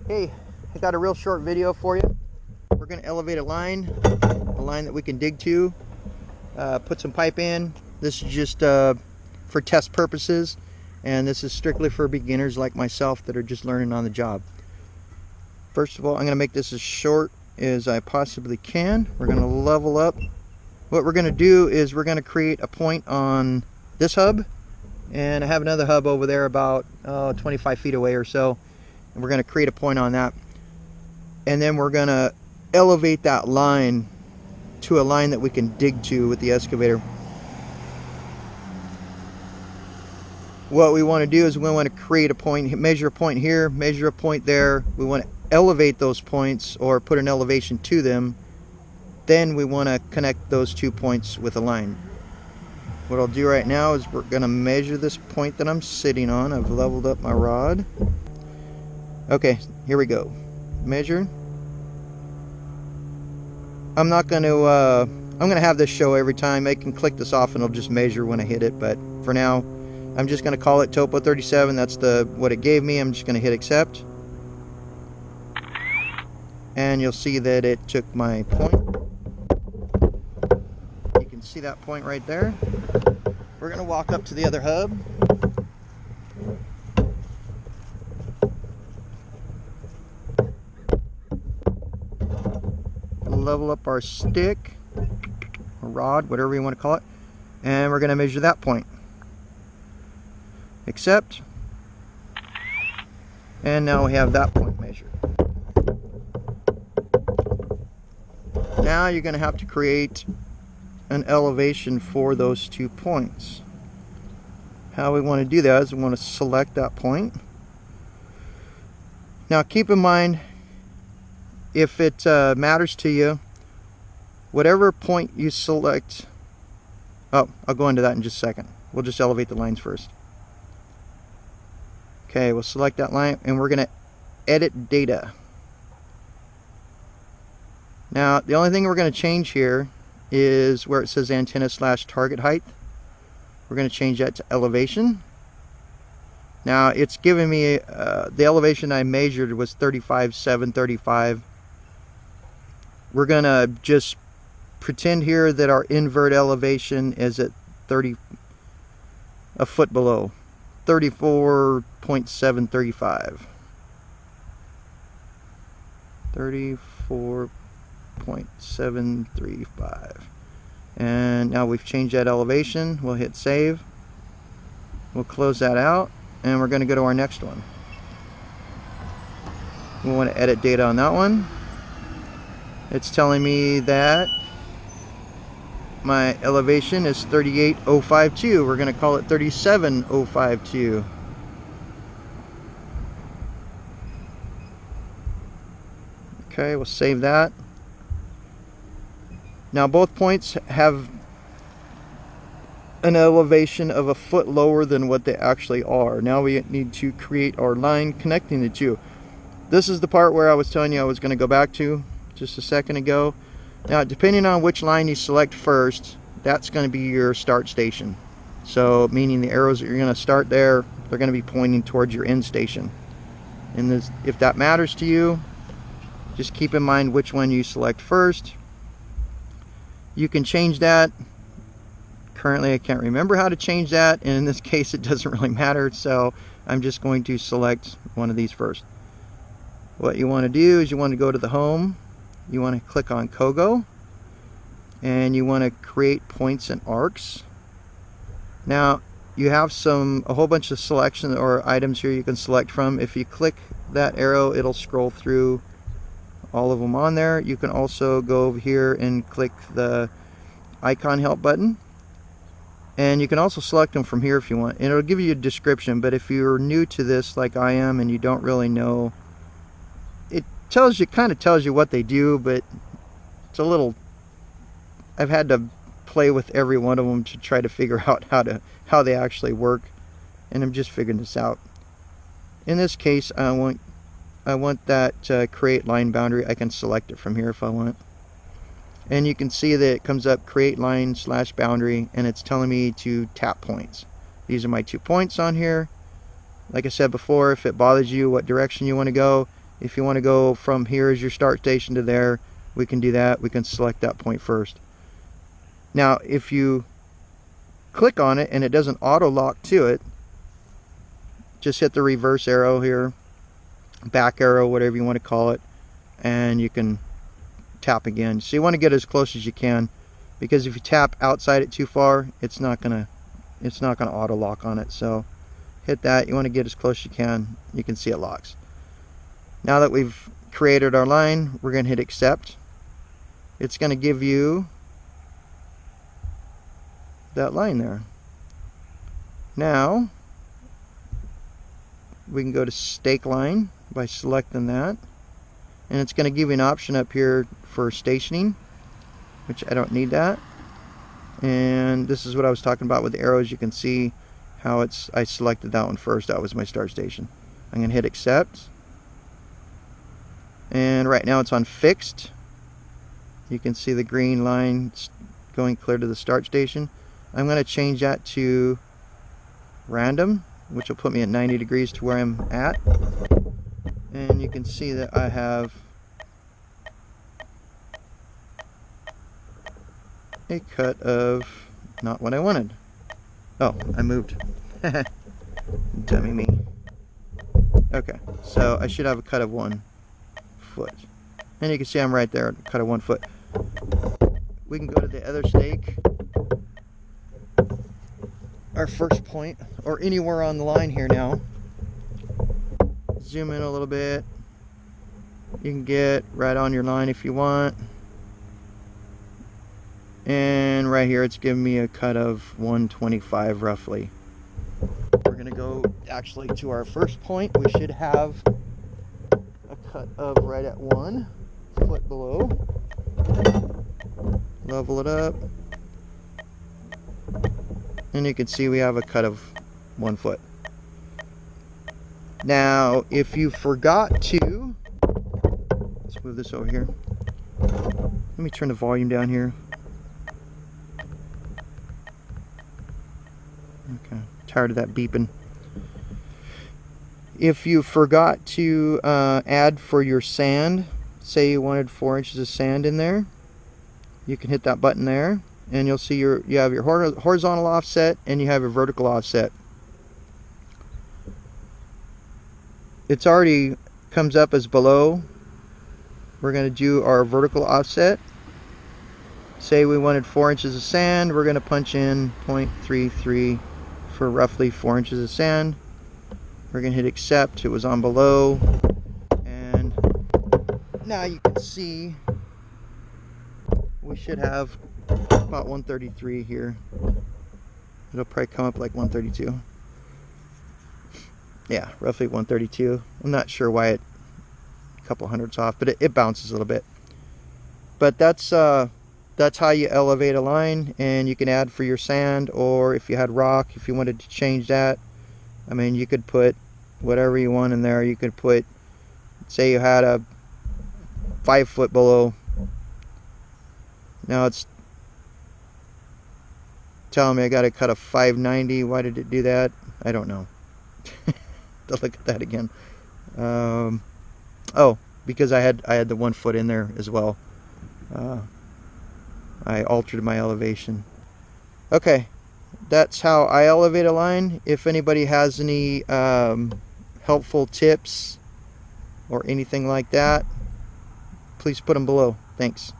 Hey, I got a real short video for you. We're going to elevate a line that we can dig to, put some pipe in. This is just for test purposes, and this is strictly for beginners like myself that are just learning on the job. First of all, I'm going to make this as short as I possibly can. We're going to level up. What we're going to do is we're going to create a point on this hub, and I have another hub over there about 25 feet away or so, and we're going to create a point on that, and then we're going to elevate that line to a line that we can dig to with the excavator. What we want to do is we want to create a point, measure a point here, measure a point there. We want to elevate those points or put an elevation to them. Then we want to connect those 2 points with a line. What I'll do right now is we're going to measure this point that I'm sitting on. I've leveled up my rod. Okay, here we go. Measure. I'm going to have this show every time. I can click this off and it'll just measure when I hit it, but for now I'm just going to call it Topo 37. That's what it gave me. I'm just going to hit accept, and you'll see that it took my point. You can see that point right there. We're going to walk up to the other hub. Level up our stick, or rod, whatever you want to call it, and we're going to measure that point. Accept, and now we have that point measured. Now you're going to have to create an elevation for those 2 points. How we want to do that is we want to select that point. Now keep in mind, if it matters to you, whatever point you select, I'll go into that in just a second. We'll just elevate the lines first. Okay, we'll select that line and we're going to edit data. Now the only thing we're going to change here is where it says antenna / target height. We're going to change that to elevation. Now it's giving me the elevation I measured was 35,735. We're going to just pretend here that our invert elevation is at a foot below, 34.735. 34.735. And now we've changed that elevation. We'll hit save. We'll close that out, and we're going to go to our next one. We want to edit data on that one. It's telling me that my elevation is 38,052. We're going to call it 37,052. Okay, we'll save that. Now both points have an elevation of a foot lower than what they actually are. Now we need to create our line connecting the two. This is the part where I was telling you I was going to go back to just a second ago. Now depending on which line you select first, that's going to be your start station. So meaning the arrows that you're going to start there, they're going to be pointing towards your end station. And if that matters to you, just keep in mind which one you select first. You can change that. Currently I can't remember how to change that, and in this case it doesn't really matter, so I'm just going to select one of these first. What you want to do is you want to go to the home, you want to click on Kogo, and you want to create points and arcs. Now you have a whole bunch of selection or items here you can select from. If you click that arrow, it'll scroll through all of them on there. You can also go over here and click the icon help button, and you can also select them from here if you want, and it'll give you a description. But if you're new to this like I am and you don't really know, it kind of tells you what they do, but it's a little, I've had to play with every one of them to try to figure out how they actually work, and I'm just figuring this out. In this case, I want that create line boundary. I can select it from here if I want, and you can see that it comes up create line / boundary, and it's telling me to tap points. These are my 2 points on here. Like I said before, if it bothers you what direction you want to go, if you want to go from here as your start station to there, we can do that. We can select that point first. Now if you click on it and it doesn't auto lock to it, just hit the reverse arrow here, back arrow, whatever you want to call it, and you can tap again. So you want to get as close as you can, because if you tap outside it too far, it's not gonna auto lock on it. So hit that. You want to get as close as you can. You can see it locks. Now that we've created our line, we're going to hit accept. It's going to give you that line there. Now we can go to stake line by selecting that, and it's going to give you an option up here for stationing, which I don't need that. And this is what I was talking about with the arrows. You can see how I selected that one first. That was my start station. I'm going to hit accept, and right now it's on fixed. You can see the green line going clear to the start station. I'm going to change that to random, which will put me at 90 degrees to where I'm at. And you can see that I have a cut of not what I wanted. Oh, I moved. Dummy me. Okay, so I should have a cut of 1 foot. And you can see I'm right there, cut of 1 foot. We can go to the other stake, our first point, or anywhere on the line here now. Zoom in a little bit. You can get right on your line if you want. And right here it's giving me a cut of 125 roughly. We're going to go actually to our first point. We should have a cut of right at 1 foot below. Level it up. And you can see we have a cut of 1 foot. Now, if you forgot to, let's move this over here. Let me turn the volume down here. Okay, tired of that beeping. If you forgot to add for your sand, say you wanted 4 inches of sand in there, you can hit that button there, and you'll see you have your horizontal offset and you have your vertical offset. It's already comes up as below. We're going to do our vertical offset. Say we wanted 4 inches of sand, we're going to punch in 0.33 for roughly 4 inches of sand. We're going to hit accept. It was on below, and now you can see we should have about 133 here. It'll probably come up like 132. Yeah, roughly 132. I'm not sure why a couple hundredths off, but it bounces a little bit. But that's how you elevate a line, and you can add for your sand, or if you had rock, if you wanted to change that, I mean, you could put whatever you want in there. You could put, say you had a 5 foot below. Now it's telling me I got to cut a 590. Why did it do that? I don't know. To look at that again. Oh, because I had the 1 foot in there as well. I altered my elevation. Okay, that's how I elevate a line. If anybody has any helpful tips or anything like that, please put them below. Thanks.